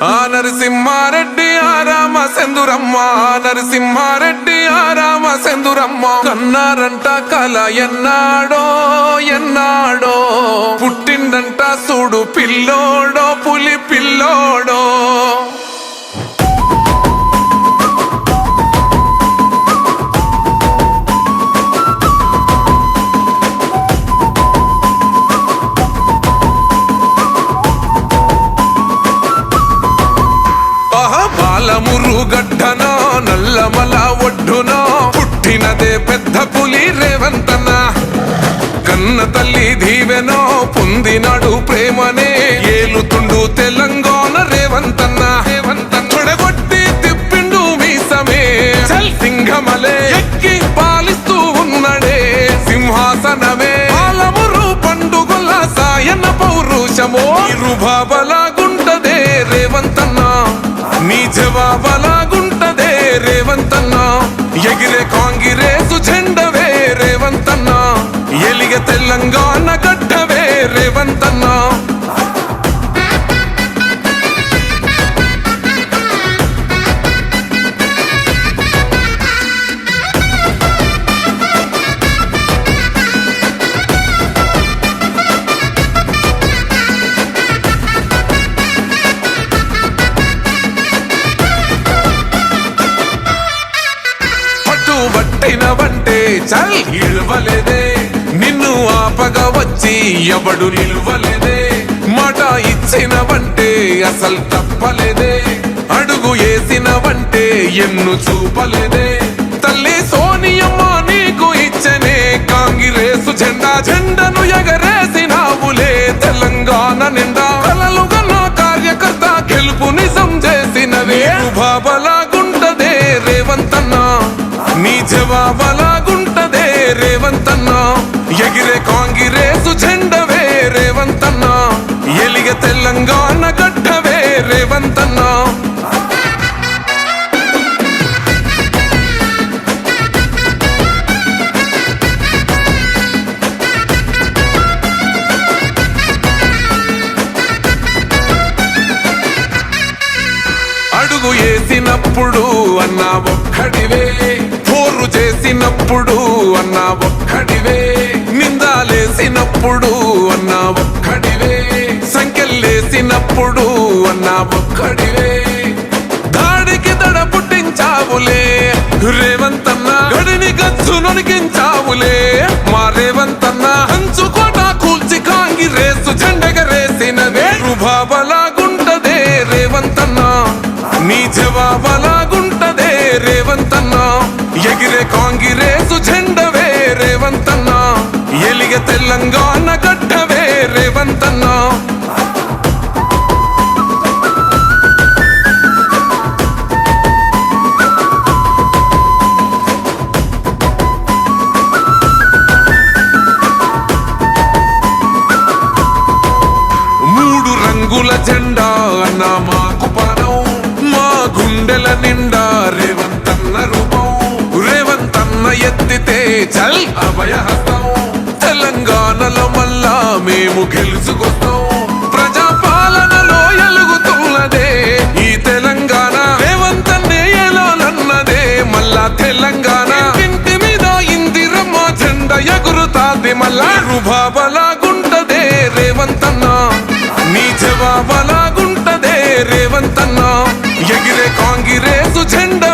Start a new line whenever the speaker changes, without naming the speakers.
నరసింహారెడ్డి రామ సెందురమ్మ నరసింహారెడ్డి రామ సెందురమ్మ కన్నారంట కల ఎన్నాడో ఎన్నాడో పుట్టిండంట చూడు పిల్లోడో పులి పిల్లోడో మురుగడ్డనో నల్లమల ఒడ్డునో పుట్టినదే పెద్ద పులి రేవంతన్న కన్న తల్లి దీవెనో పొందినాడు ప్రేమనే ఏలుతుండు తెలంగాణ రేవంతన్న తొడగొట్టి తిప్పిండు మీసమే సింహమలే ఎక్కి పాలిస్తూ ఉన్నడే సింహాసనమే పాలమురు పండుగల సాయన పౌరుషమో ఇరుబాబలాగుంటదే రేవంతన్న నీ జవాబలాగుంటదే రేవంతన్న ఎగిరే కాంగ్రెసు జెండవే రేవంతన్న ఎలిగ తెలంగాణ గడ్డవే రేవంతన్న బట్టినవంటే చల్ ఇల్వలేదే నిన్ను ఆపగా వచ్చి ఎవడు నిలువలేదే మాట ఇచ్చినవంటే అసలు తప్పలేదే అడుగు వేసినవంటే ఎన్ను చూపలేదే తల్లి సోనియమ్మ నీకు ఇచ్చనే కాంగ్రెసు జెండా జెండను ఎగరేసినావులే తెలంగాణ నిండా కలలుగా నా కార్యకర్త గెలుపు నిజం చేసినవే బాబలాగుంటదే రేవంతన్న నీ జవాబలాగుంటదే రేవంతన్న ఎగిరే కాంగ్రెసు జెండవే రేవంతన్న ఎలిగ తెలంగాణ గడ్డవే రేవంతన్న అడుగు వేసినప్పుడు అన్నా ఒక్కడివే పోరు చేసినప్పుడు అన్నా ఒక్కడివే నిందాలేసినప్పుడు అన్నా ఒక్కడివే సంఖ్యలేసినప్పుడు అన్నా ఒక్కడివే దాడికి దడ పుట్టించావులే రేవంతన్న గడిని గచ్చు నొనికించావులే మా రేవంతన్న హంచుకోట కూల్చి కాంగ్రెసు జెండెగరేసినవే రుబాబలాగుంటదే రేవంతన్న నీ జవాబలాగుంటదే రేవంతన్న ఎగిరే కాంగ్రెసు జెండవే రేవంతన్న ఎలిగ తెలంగాణ గడ్డవే రేవంతన్న మూడు రంగుల జెండా అన్న మాకు పానం మా గుండెల నిండా రేవంతన్న రూపం రేవంతన్న ఎత్తితే చల్ అభయహస్తం తెలంగాణలో మళ్ళా మేము గెలుచుకొస్తాం ప్రజాపాలనలో ఎలుగుతున్నదే ఈ తెలంగాణ రేవంతన్నే ఎలాలన్నదే మళ్ళా తెలంగాణ ఇంటి మీద ఇందిరమ్మ జెండ ఎగురుతాది మళ్ళా రుబాబలాగుంటదే రేవంతన్న నీ జవాబలాగుంటదే రేవంతన్న ఎగిరే కాంగ్రెసు జెండ